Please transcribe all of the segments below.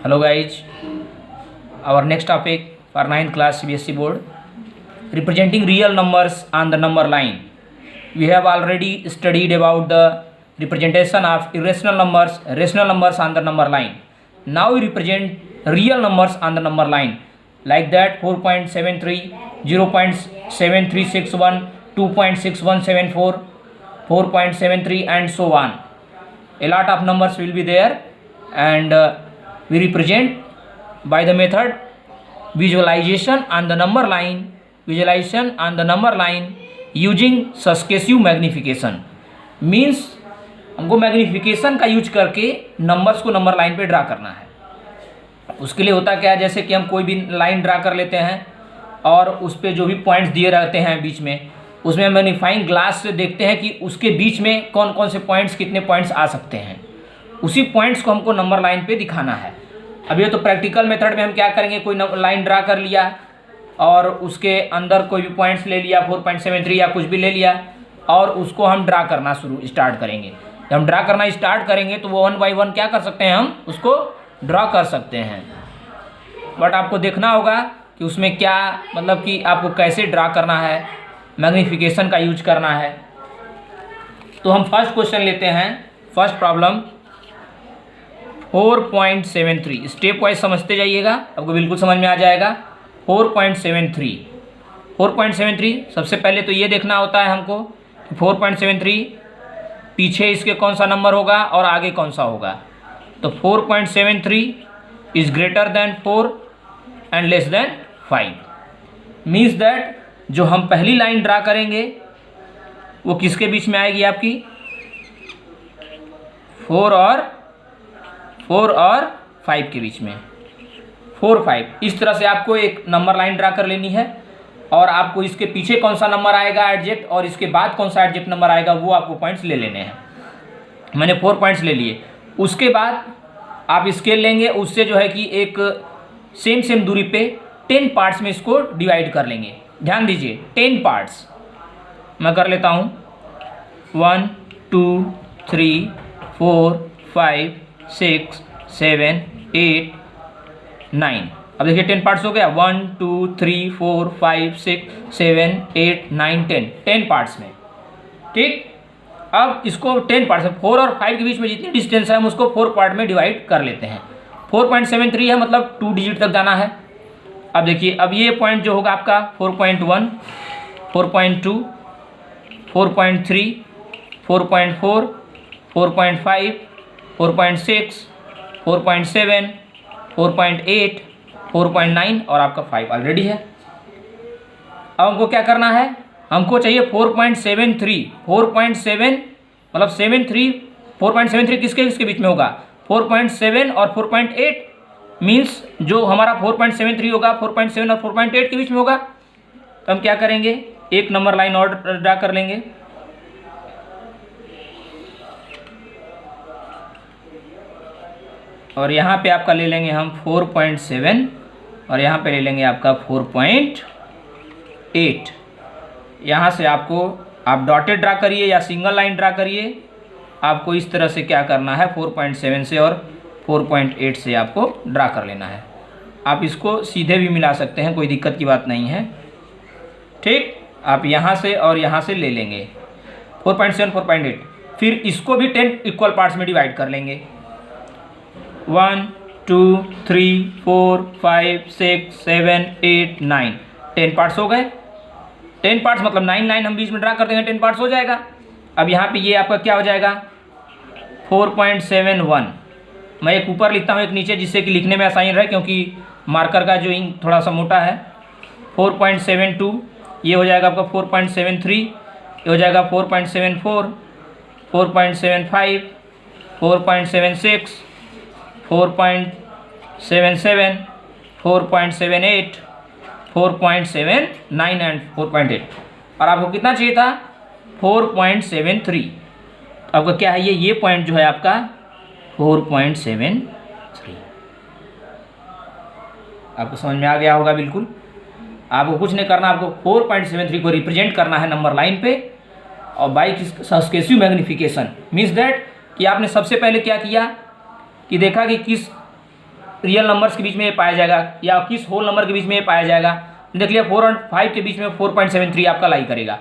Hello guys, our next topic for 9th class CBSE board, representing real numbers on the number line. We have already studied about the representation of irrational numbers, rational numbers on the number line. Now we represent real numbers on the number line, like that 4.73, 0.7361, 2.6174, 4.73 and so on. A lot of numbers will be there, and we represent by the method visualization on the number line, using successive magnification. Means हमको magnification का use करके numbers को number line पे draw करना है। उसके लिए होता क्या है, जैसे कि हम कोई भी लाइन ड्रा कर लेते हैं और उस पर जो भी पॉइंट्स दिए रहते हैं बीच में, उसमें मैग्नीफाइंग ग्लास से देखते हैं कि उसके बीच में कौन कौन से पॉइंट्स, कितने पॉइंट्स आ सकते हैं। उसी पॉइंट्स को हमको नंबर लाइन पे दिखाना है। अब ये तो प्रैक्टिकल मेथड में हम क्या करेंगे, कोई लाइन ड्रा कर लिया और उसके अंदर कोई भी पॉइंट्स ले लिया, 4.73 या कुछ भी ले लिया, और उसको हम ड्रा करना स्टार्ट करेंगे। जब हम ड्रा करना स्टार्ट करेंगे तो वो 1 बाई 1 क्या कर सकते हैं, हम उसको ड्रा कर सकते हैं। बट आपको देखना होगा कि उसमें क्या, मतलब कि आपको कैसे ड्रा करना है, मैग्नीफिकेशन का यूज करना है। तो हम फर्स्ट क्वेश्चन लेते हैं, फर्स्ट प्रॉब्लम 4.73। स्टेप वाइज समझते जाइएगा, आपको बिल्कुल समझ में आ जाएगा। 4.73 सबसे पहले तो ये देखना होता है हमको 4.73 पीछे इसके कौन सा नंबर होगा और आगे कौन सा होगा। तो 4.73 is greater than 4 and less than 5। Means that जो हम पहली लाइन ड्रा करेंगे वो किसके बीच में आएगी, आपकी 4 और 5 के बीच में। 4, 5 इस तरह से आपको एक नंबर लाइन ड्रा कर लेनी है, और आपको इसके पीछे कौन सा नंबर आएगा एडजेक्ट, और इसके बाद कौन सा एडजेक्ट नंबर आएगा, वो आपको पॉइंट्स ले लेने हैं। मैंने 4 पॉइंट्स ले लिए। उसके बाद आप स्केल लेंगे, उससे जो है कि एक सेम दूरी पे 10 पार्ट्स में इसको डिवाइड कर लेंगे। ध्यान दीजिए, 10 पार्ट्स मैं कर लेता हूँ। 1 2 3 4 5 6 7 8 9। अब देखिए 10 पार्ट्स हो गया। 1 2 3 4 5 6 7 8 9 10 पार्ट्स में। ठीक, अब इसको 10 पार्ट्स में 4 और 5 के बीच में जितनी डिस्टेंस है हम उसको 4 पार्ट में डिवाइड कर लेते हैं। 4.73 है, मतलब 2 डिजिट तक जाना है। अब देखिए, अब ये पॉइंट जो होगा आपका 4.1 4.2 4.3 4.4 4.5 4.6 4.7 4.8 4.9 और आपका 5 ऑलरेडी है। अब हमको क्या करना है, हमको चाहिए 4.73 4.7 मतलब 4.73 किसके बीच में होगा, 4.7 और 4.8। मीन्स जो हमारा 4.73 होगा 4.7 और 4.8 के बीच में होगा। तो हम क्या करेंगे, एक नंबर लाइन और ड्रा कर लेंगे। और यहाँ पे आपका ले लेंगे हम 4.7 और यहाँ पे ले लेंगे आपका 4.8। यहाँ से आपको आप डॉटेड ड्रा करिए या सिंगल लाइन ड्रा करिए, आपको इस तरह से क्या करना है, 4.7 से और 4.8 से आपको ड्रा कर लेना है। आप इसको सीधे भी मिला सकते हैं, कोई दिक्कत की बात नहीं है। ठीक, आप यहाँ से और यहाँ से ले लेंगे 4.7 4.8। फिर इसको भी 10 इक्वल पार्ट्स में डिवाइड कर लेंगे। 1 2 3 4 5 6 7 8 9 10 पार्ट्स हो गए। 10 पार्ट्स मतलब 9 लाइन हम बीच में ड्रा कर देंगे, 10 पार्ट्स हो जाएगा। अब यहाँ पे ये आपका क्या हो जाएगा, 4.71। मैं एक ऊपर लिखता हूँ एक नीचे, जिससे कि लिखने में आसानी रहे, क्योंकि मार्कर का जो इंक थोड़ा सा मोटा है। 4.72 ये हो जाएगा आपका 4.73, ये हो जाएगा 4.74 4.75 4.76 4.77 4.78 4.79 एंड 4.8। और आपको कितना चाहिए था, 4.73। आपका क्या है, ये पॉइंट जो है आपका 4.73। आपको समझ में आ गया होगा बिल्कुल। आपको कुछ नहीं करना, आपको 4.73 को रिप्रेजेंट करना है नंबर लाइन पे, और by successive magnification means that कि आपने सबसे पहले क्या किया कि देखा कि किस रियल नंबर्स के बीच में ये पाया जाएगा या किस होल नंबर के बीच में ये पाया जाएगा। देख लिया 4 और 5 के बीच में 4.73 आपका लाई करेगा।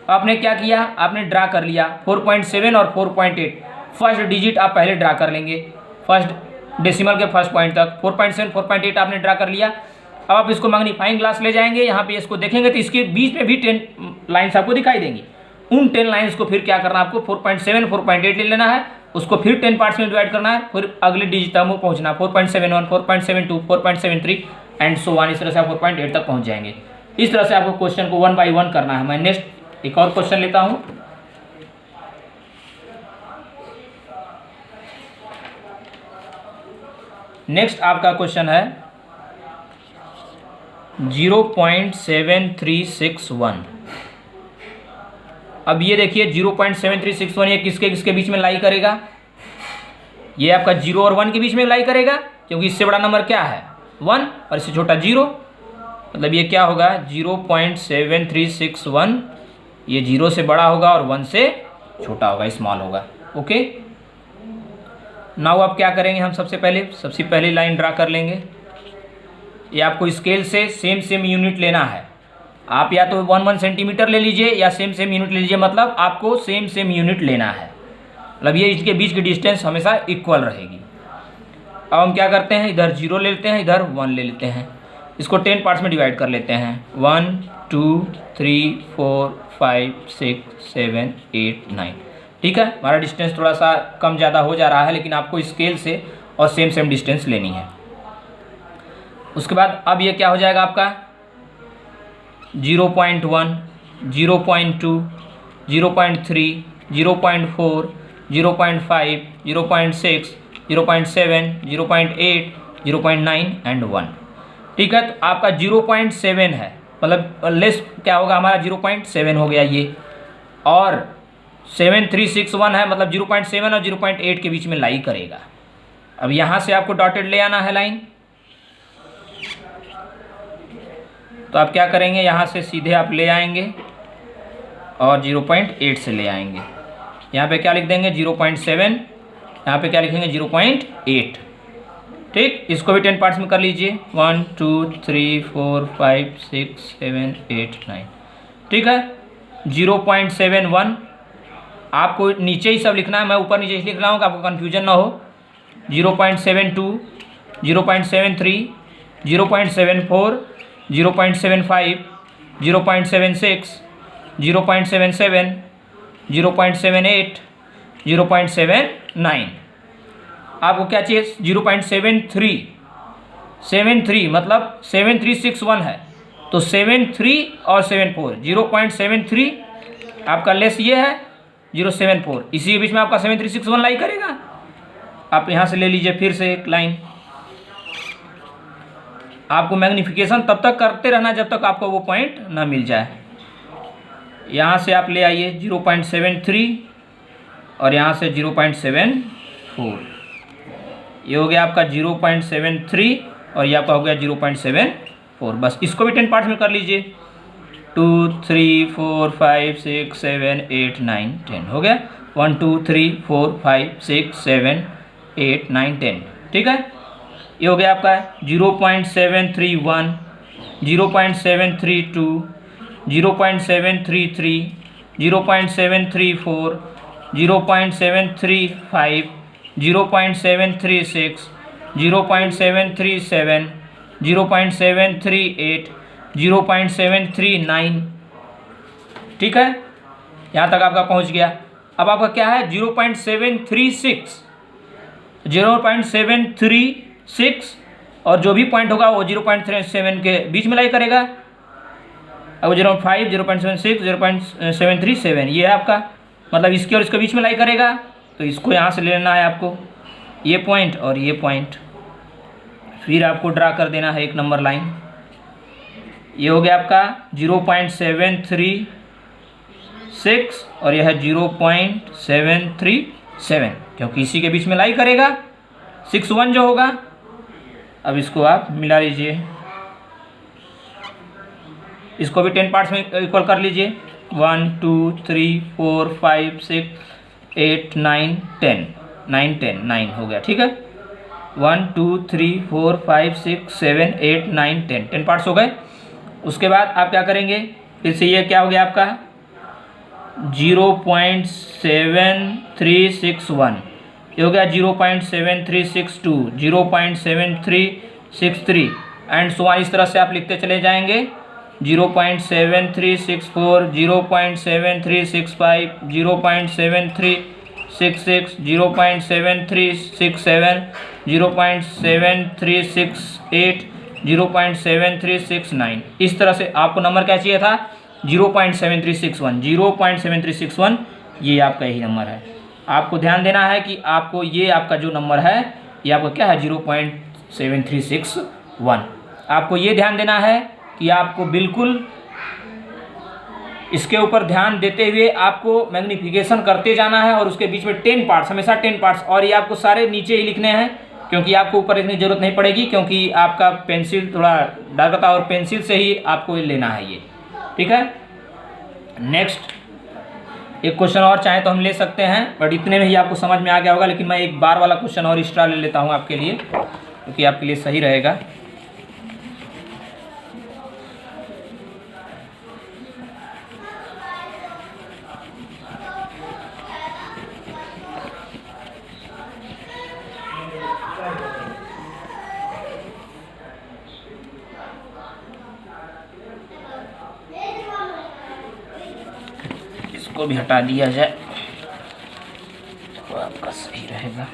आपने क्या किया, आपने ड्रा कर लिया 4.7 और 4.8, फर्स्ट डिजिट आप पहले ड्रा कर लेंगे, फर्स्ट डेसिमल के फर्स्ट पॉइंट तक 4.7 4.8 आपने ड्रा कर लिया। अब आप इसको मैग्नीफाइंग ग्लास ले जाएंगे, यहाँ पे इसको देखेंगे तो इसके बीच में भी 10 लाइन्स आपको दिखाई देंगी। उन 10 लाइन्स को फिर क्या करना है आपको 4.7 4.8 ले लेना है, उसको फिर 10 पार्ट्स में डिवाइड करना है, फिर अगले डिजिट तक पहुँचना 4.71 4.72 4.73 एंड सो ऑन। इस तरह से आप 4.8 तक पहुँच जाएंगे। इस तरह से आपको क्वेश्चन को 1 बाई 1 करना है। मैं नेक्स्ट एक और क्वेश्चन लेता हूँ। नेक्स्ट आपका क्वेश्चन है 0.7361। अब ये देखिए 0.7361 ये किसके किसके बीच में लाई करेगा, ये आपका 0 और 1 के बीच में लाई करेगा, क्योंकि इससे बड़ा नंबर क्या है 1 और इससे छोटा 0, मतलब ये क्या होगा 0.7361, ये 0 से बड़ा होगा और 1 से छोटा होगा, स्मॉल होगा। ओके, नाउ आप क्या करेंगे, हम सबसे पहले लाइन ड्रा कर लेंगे। ये आपको स्केल से सेम यूनिट लेना है। आप या तो 1 सेंटीमीटर ले लीजिए या सेम यूनिट ले लीजिए, मतलब आपको सेम यूनिट लेना है, मतलब ये इसके बीच की डिस्टेंस हमेशा इक्वल रहेगी। अब हम क्या करते हैं, इधर 0 ले लेते हैं, इधर 1 ले लेते हैं, इसको 10 पार्ट्स में डिवाइड कर लेते हैं 1 2 3 4 5 6 7 8 9। ठीक है, हमारा डिस्टेंस थोड़ा सा कम ज़्यादा हो जा रहा है, लेकिन आपको स्केल से और सेम डिस्टेंस लेनी है। उसके बाद अब ये क्या हो जाएगा आपका 0.1 0.2 0.3 0.4 0.5 0.6 0.7 0.8 0.9 एंड 1। ठीक है, तो आपका 0.7 है, मतलब लेस क्या होगा हमारा 0.7 हो गया ये, और 7361 है, मतलब 0.7 और 0.8 के बीच में लाई करेगा। अब यहाँ से आपको डॉटेड ले आना है लाइन, तो आप क्या करेंगे, यहाँ से सीधे आप ले आएंगे और 0.8 से ले आएंगे। यहाँ पे क्या लिख देंगे 0.7, यहाँ पे क्या लिखेंगे 0.8। ठीक, इसको भी 10 पार्ट्स में कर लीजिए 1 2 3 4 5 6 7 8 9। ठीक है, 0.71 आपको नीचे ही सब लिखना है, मैं ऊपर नीचे लिख रहा हूँ कि आपको कन्फ्यूजन ना हो। 0.72 0.73 0.74 0.75 0.76 0.77 0.78 0.79। आपको क्या चाहिए 0.73 मतलब 7361 है, तो 73 और 74 0.73 आपका लेस ये है 0.74, इसी के बीच में आपका 7361 लाई करेगा। आप यहाँ से ले लीजिए फिर से एक लाइन। आपको मैग्नीफिकेशन तब तक करते रहना जब तक आपको वो पॉइंट ना मिल जाए। यहाँ से आप ले आइए 0.73 और यहाँ से 0.74, ये हो गया आपका 0.73 और ये आपका हो गया 0.74। बस इसको भी 10 पार्ट्स में कर लीजिए 2 3 4 5 6 7 8 9 10 हो गया 1 2 3 4 5 6 7 8 9 10। ठीक है, ये हो गया आपका 0.731 0.732 0.733 0.734 0.735 0.736 0.737 0.738 0.739। ठीक है, यहाँ तक आपका पहुँच गया। अब आपका क्या है 0.736 और जो भी पॉइंट होगा वो 0.37 के बीच में लाई करेगा। अब 0.5 0.76 0.737 ये है आपका, मतलब इसके और इसके बीच में लाई करेगा, तो इसको यहाँ से ले लेना है आपको, ये पॉइंट और ये पॉइंट, फिर आपको ड्रा कर देना है एक नंबर लाइन। ये हो गया आपका 0.736 और यह है 0.737, क्योंकि इसी के बीच में लाई करेगा 61 जो होगा। अब इसको आप मिला लीजिए, इसको भी 10 पार्ट्स में इक्वल कर लीजिए 1 2 3 4 5 6 8 9 10 9 10 9 हो गया। ठीक है, 1 2 3 4 5 6 7 8 9 10 पार्ट्स हो गए। उसके बाद आप क्या करेंगे, फिर से ये क्या हो गया आपका 0.7361, ये हो गया 0.7362, 0.7363 एंड सो ऑन। इस तरह से आप लिखते चले जाएंगे 0.7364, 0.7365, 0.7366, 0.7367, 0.7368, 0.7369। इस तरह से आपको नंबर क्या चाहिए था 0.7361, 0.7361 ये आपका यही नंबर है। आपको ध्यान देना है कि आपको ये आपका जो नंबर है ये आपका क्या है 0.7361। आपको ये ध्यान देना है कि आपको बिल्कुल इसके ऊपर ध्यान देते हुए आपको मैग्नीफिकेशन करते जाना है और उसके बीच में 10 पार्ट्स, हमेशा 10 पार्ट्स, और ये आपको सारे नीचे ही लिखने हैं क्योंकि आपको ऊपर लिखने की जरूरत नहीं पड़ेगी क्योंकि आपका पेंसिल थोड़ा डार्क होता है और पेंसिल से ही आपको लेना है ये, ठीक है। नेक्स्ट एक क्वेश्चन और चाहे तो हम ले सकते हैं, बट इतने में ही आपको समझ में आ गया होगा, लेकिन मैं एक बार वाला क्वेश्चन और एक्स्ट्रा ले लेता हूँ आपके लिए क्योंकि आपके लिए सही रहेगा। इसको भी हटा दिया जाए तो आपका सही रहेगा।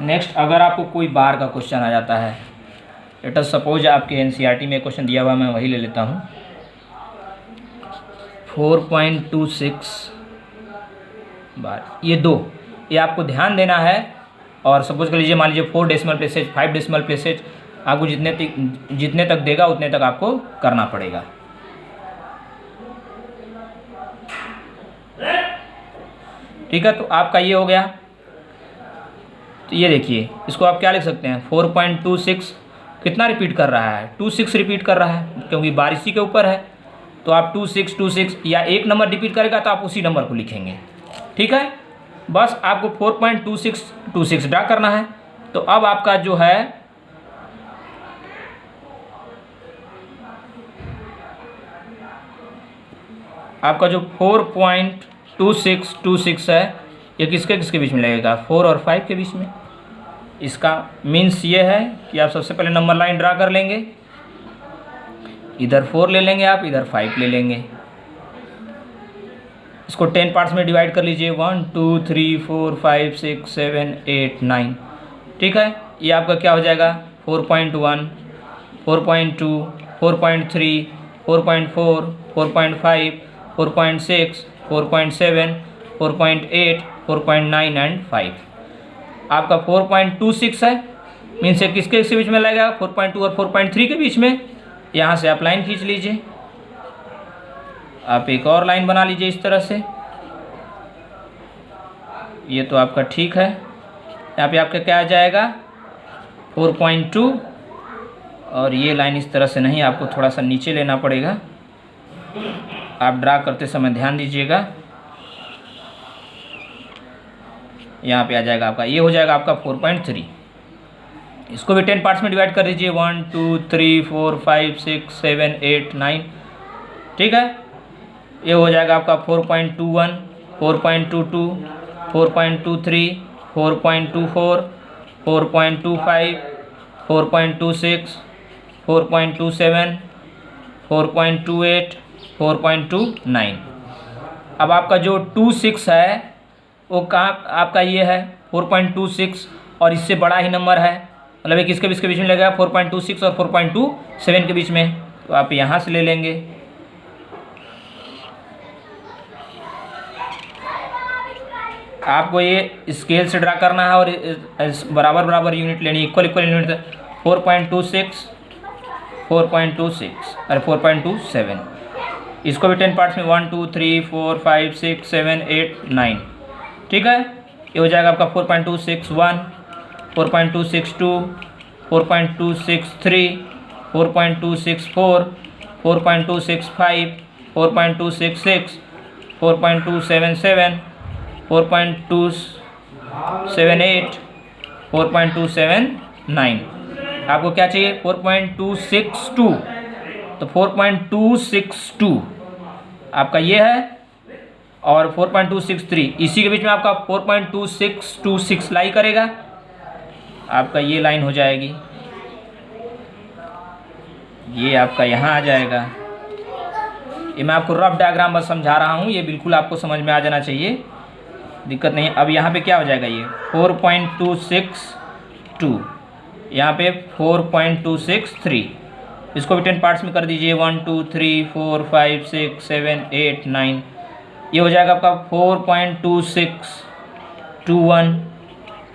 नेक्स्ट अगर आपको कोई बार का क्वेश्चन आ जाता है, लेट अस सपोज आपके एनसीईआरटी में क्वेश्चन दिया हुआ, मैं वही ले लेता हूँ 4.26 बार, ये दो, ये आपको ध्यान देना है। और सपोज कर लीजिए, मान लीजिए 4 डेसिमल प्लेसेज, 5 डेसिमल प्लेसेज, आपको जितने तक देगा उतने तक आपको करना पड़ेगा। ठीक है, तो आपका ये हो गया। तो ये देखिए, इसको आप क्या लिख सकते हैं 4.26 कितना रिपीट कर रहा है 26 रिपीट कर रहा है क्योंकि बार इसी के ऊपर है, तो आप 2626 या एक नंबर रिपीट करेगा तो आप उसी नंबर को लिखेंगे। ठीक है, बस आपको 4.2626 ड्रा करना है। तो अब आपका जो है आपका जो 4.2626 है ये किसके किसके बीच में लगेगा 4 और 5 के बीच में। इसका मीन्स ये है कि आप सबसे पहले नंबर लाइन ड्रा कर लेंगे, इधर 4 ले लेंगे आप, इधर 5 ले लेंगे। इसको 10 पार्ट्स में डिवाइड कर लीजिए 1 2 3 4 5 6 7 8 9। ठीक है, ये आपका क्या हो जाएगा 4.1 4.2 4.3 4.4 4.5 4.6 4.7 4.8 4.9 एंड 5। आपका 4.26 है, मीन्स किसके बीच में लगेगा 4.2 और 4.3 के बीच में। यहाँ से आप लाइन खींच लीजिए, आप एक और लाइन बना लीजिए इस तरह से। ये तो आपका ठीक है। यहाँ पे आपका क्या आ जाएगा 4.2 और ये लाइन इस तरह से नहीं, आपको थोड़ा सा नीचे लेना पड़ेगा। आप ड्रा करते समय ध्यान दीजिएगा। यहाँ पे आ जाएगा आपका, ये हो जाएगा आपका 4.3। इसको भी 10 पार्ट्स में डिवाइड कर दीजिए 1 2 3 4 5 6 7 8 9। ठीक है, ये हो जाएगा आपका 4.21 4.22 4.23 4.24 4.25 4.26 4.27 4.28 4.29। अब आपका जो 26 है वो कहाँ आपका ये है 4.26 और इससे बड़ा ही नंबर है, मतलब एक इसके बीच में लगेगा 4.26 और 4.27 के बीच में, तो आप यहाँ से ले लेंगे। आपको ये स्केल से ड्रा करना है और बराबर बराबर यूनिट लेनी, इक्वल यूनिट 4.26 4.26 और 4.27। इसको भी 10 पार्ट्स में 1 2 3 4 5 6 7 8 9। ठीक है, ये हो जाएगा आपका 4.261 4.262 4.263 4.264 4.265 4.266 4.277 4.278, 4.279। आपको क्या चाहिए? 4.262, तो 4.262 आपका ये है, और 4.263 इसी के बीच में आपका 4.2626 लाई करेगा, आपका ये लाइन हो जाएगी, ये आपका यहाँ आ जाएगा। ये मैं आपको रफ डायग्राम बस समझा रहा हूँ, ये बिल्कुल आपको समझ में आ जाना चाहिए, दिक्कत नहीं है। अब यहाँ पे क्या हो जाएगा? ये 4.262, यहाँ पे 4.263, इसको भी 10 पार्ट्स में कर दीजिए, 1 2 3 4 5 6 7 8 9, ये हो जाएगा आपका 4.2621,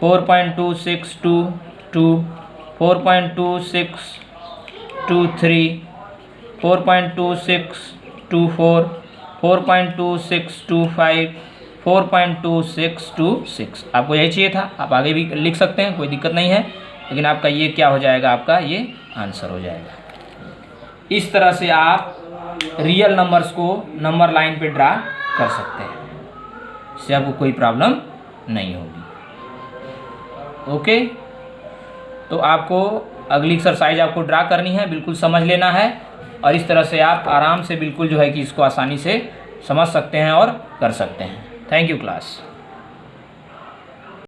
4.2622, 4.2623, 4.2624, 4.2625, 4.2626। आपको यही चाहिए था, आप आगे भी लिख सकते हैं, कोई दिक्कत नहीं है, लेकिन आपका ये क्या हो जाएगा? आपका ये आंसर हो जाएगा। इस तरह से आप रियल नंबर्स को नंबर लाइन पे ड्रा कर सकते हैं, इससे आपको कोई प्रॉब्लम नहीं होगी। ओके, तो आपको अगली एक्सरसाइज आपको ड्रा करनी है, बिल्कुल समझ लेना है, और इस तरह से आप आराम से बिल्कुल जो है कि इसको आसानी से समझ सकते हैं और कर सकते हैं। Thank you class.